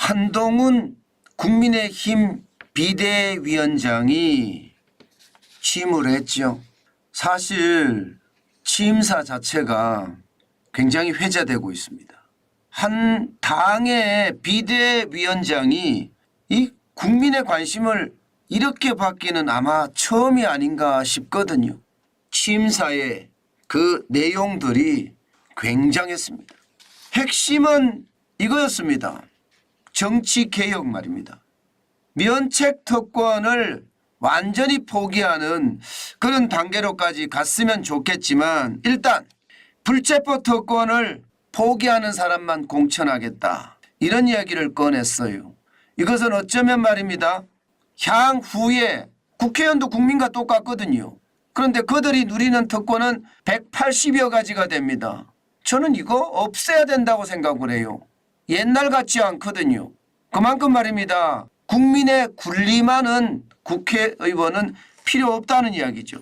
한동훈 국민의힘 비대위원장이 취임을 했죠. 사실 취임사 자체가 굉장히 회자되고 있습니다. 한 당의 비대위원장이 이 국민의 관심을 이렇게 받기는 아마 처음이 아닌가 싶거든요. 취임사의 그 내용들이 굉장했습니다. 핵심은 이거였습니다. 정치개혁 말입니다. 면책 특권을 완전히 포기하는 그런 단계로까지 갔으면 좋겠지만 일단 불체포 특권을 포기하는 사람만 공천하겠다. 이런 이야기를 꺼냈어요. 이것은 어쩌면 말입니다. 향후에 국회의원도 국민과 똑같거든요. 그런데 그들이 누리는 특권은 180여 가지가 됩니다. 저는 이거 없애야 된다고 생각을 해요. 옛날 같지 않거든요. 그만큼 말입니다. 국민의 군림하는 국회의원은 필요 없다는 이야기죠.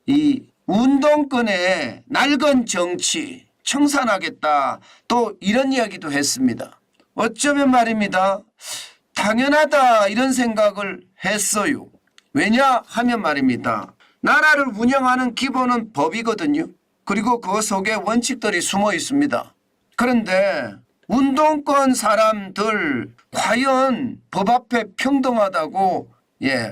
이 운동권의 낡은 정치 청산하겠다. 또 이런 이야기도 했습니다. 어쩌면 말입니다. 당연하다 이런 생각을 했어요. 왜냐 하면 말입니다. 나라를 운영하는 기본은 법이거든요. 그리고 그 속에 원칙들이 숨어 있습니다. 그런데 운동권 사람들 과연 법 앞에 평등하다고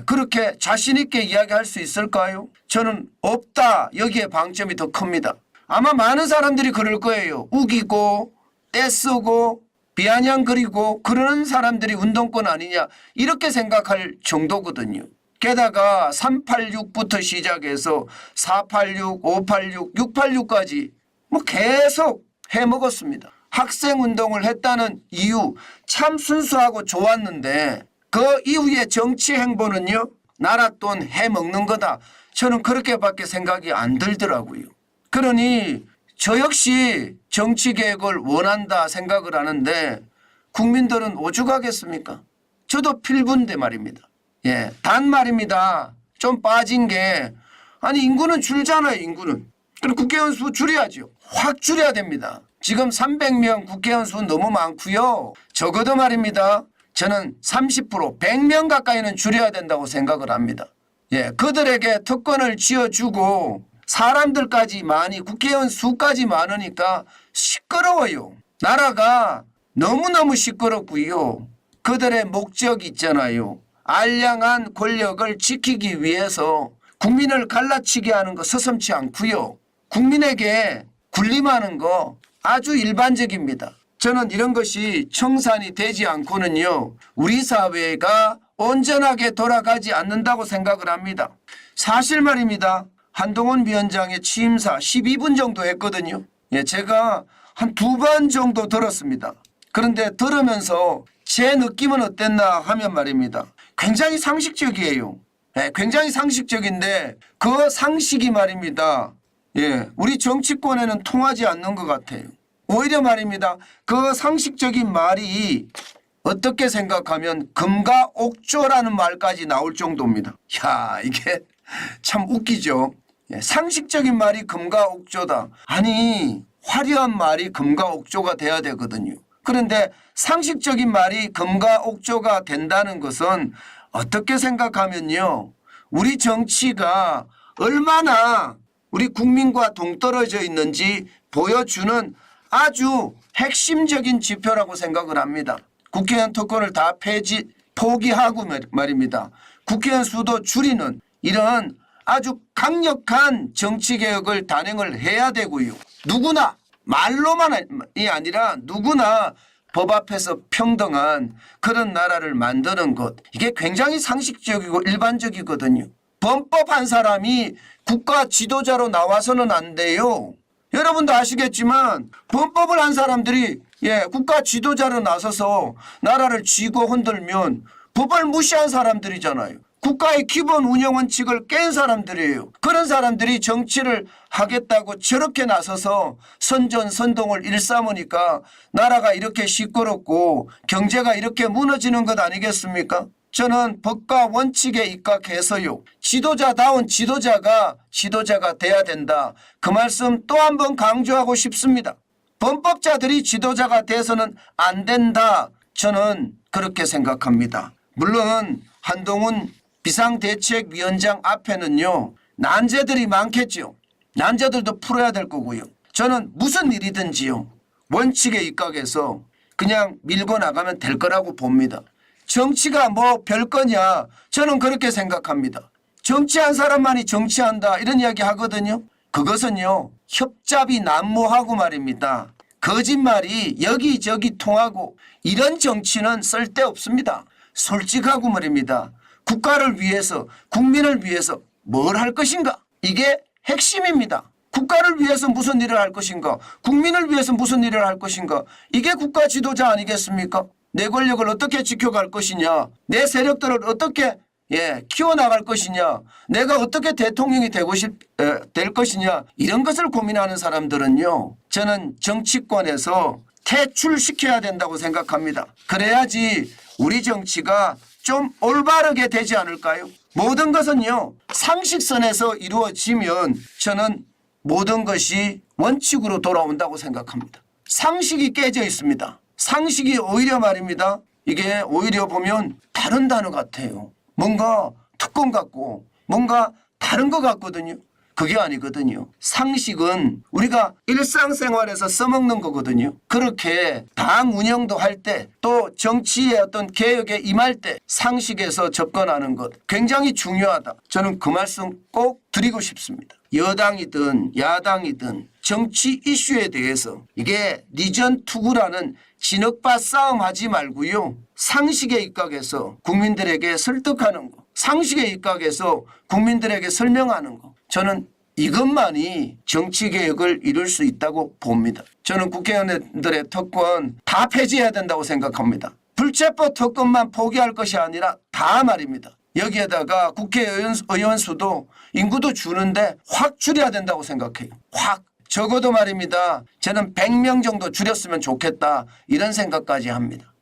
그렇게 자신 있게 이야기할 수 있을까요? 저는 없다. 여기에 방점이 더 큽니다. 아마 많은 사람들이 그럴 거예요. 우기고 떼쓰고 비아냥거리고 그러는 사람들이 운동권 아니냐 이렇게 생각할 정도거든요. 게다가 386부터 시작해서 486, 586, 686까지 뭐 계속 해먹었습니다. 학생운동을 했다는 이유 참 순수하고 좋았는데 그 이후의 정치 행보는요. 나라 돈 해먹는 거다. 저는 그렇게밖에 생각이 안 들더라고요. 그러니 저 역시 정치개혁을 원한다 생각을 하는데 국민들은 오죽하겠습니까? 저도 필분데 말입니다. 단 말입니다. 좀 빠진 게 아니 인구는 줄잖아요. 인구는. 그럼 국회의원 수 줄여야죠. 확 줄여야 됩니다. 지금 300명 국회의원 수 너무 많고요. 적어도 말입니다. 저는 30% 100명 가까이는 줄여야 된다고 생각을 합니다. 그들에게 특권을 쥐어주고 사람들까지 많이 국회의원 수까지 많으니까 시끄러워요. 나라가 너무너무 시끄럽고요. 그들의 목적이 있잖아요. 알량한 권력을 지키기 위해서 국민을 갈라치게 하는 거 서슴지 않고요. 국민에게 군림하는 거 아주 일반적입니다. 저는 이런 것이 청산이 되지 않고는요. 우리 사회가 온전하게 돌아가지 않는다고 생각을 합니다. 사실 말입니다. 한동훈 위원장의 취임사 12분 정도 했거든요. 제가 한 2번 정도 들었습니다. 그런데 들으면서 제 느낌은 어땠나 하면 말입니다. 굉장히 상식적이에요. 굉장히 상식적인데 그 상식이 말입니다. 우리 정치권에는 통하지 않는 것 같아요. 오히려 말입니다. 그 상식적인 말이 어떻게 생각하면 금과 옥조라는 말까지 나올 정도입니다. 이게 참 웃기죠. 상식적인 말이 금과 옥조다. 아니 화려한 말이 금과 옥조가 돼야 되거든요. 그런데 상식적인 말이 금과 옥조가 된다는 것은 어떻게 생각하면요. 우리 정치가 얼마나 우리 국민과 동떨어져 있는지 보여주는 아주 핵심적인 지표라고 생각을 합니다. 국회의원 특권을 다 포기하고 말입니다. 국회의원 수도 줄이는 이런 아주 강력한 정치개혁을 단행을 해야 되고요. 누구나 말로만이 아니라 누구나 법 앞에서 평등한 그런 나라를 만드는 것. 이게 굉장히 상식적이고 일반적이거든요. 범법한 사람이 국가 지도자로 나와서는 안 돼요. 여러분도 아시겠지만 범법을 한 사람들이 국가 지도자로 나서서 나라를 쥐고 흔들면 법을 무시한 사람들이잖아요. 국가의 기본 운영 원칙을 깬 사람들이에요. 그런 사람들이 정치를 하겠다고 저렇게 나서서 선전선동을 일삼으니까 나라가 이렇게 시끄럽고 경제가 이렇게 무너지는 것 아니겠습니까? 저는 법과 원칙에 입각해서요. 지도자다운 지도자가 돼야 된다. 그 말씀 또 한 번 강조하고 싶습니다. 범법자들이 지도자가 돼서는 안 된다. 저는 그렇게 생각합니다. 물론 한동훈 비상대책위원장 앞에는요 난제들이 많겠죠. 난제들도 풀어야 될 거고요. 저는 무슨 일이든지요 원칙에 입각해서 그냥 밀고 나가면 될 거라고 봅니다. 정치가 뭐 별거냐 저는 그렇게 생각합니다. 정치한 사람만이 정치한다 이런 이야기 하거든요. 그것은요 협잡이 난무하고 말입니다. 거짓말이 여기저기 통하고 이런 정치는 쓸데없습니다. 솔직하고 말입니다. 국가를 위해서 국민을 위해서 뭘 할 것인가 이게 핵심입니다. 국가를 위해서 무슨 일을 할 것인가 국민을 위해서 무슨 일을 할 것인가 이게 국가 지도자 아니겠습니까? 내 권력을 어떻게 지켜갈 것이냐 내 세력들을 어떻게 키워나갈 것이냐 내가 어떻게 대통령이 될 것이냐 이런 것을 고민하는 사람들은요 저는 정치권에서 퇴출시켜야 된다고 생각합니다. 그래야지 우리 정치가 좀 올바르게 되지 않을까요? 모든 것은요 상식선에서 이루어지면 저는 모든 것이 원칙으로 돌아온다고 생각합니다. 상식이 깨져 있습니다. 상식이 오히려 말입니다. 이게 오히려 보면 다른 단어 같아요. 뭔가 특권 같고 뭔가 다른 것 같거든요. 그게 아니거든요. 상식은 우리가 일상생활에서 써먹는 거거든요. 그렇게 당 운영도 할 때 또 정치의 어떤 개혁에 임할 때 상식에서 접근하는 것 굉장히 중요하다. 저는 그 말씀 꼭 드리고 싶습니다. 여당이든 야당이든 정치 이슈에 대해서 이게 니전 투구라는 진흙밭 싸움 하지 말고요. 상식에 입각해서 국민들에게 설득하는 거. 상식에 입각해서 국민들에게 설명하는 거. 저는 이것만이 정치개혁을 이룰 수 있다고 봅니다. 저는 국회의원들의 특권 다 폐지해야 된다고 생각합니다. 불체포 특권만 포기할 것이 아니라 다 말입니다. 여기에다가 국회의원 수도 인구도 주는데 확 줄여야 된다고 생각해요. 확. 적어도 말입니다. 저는 100명 정도 줄였으면 좋겠다 이런 생각까지 합니다.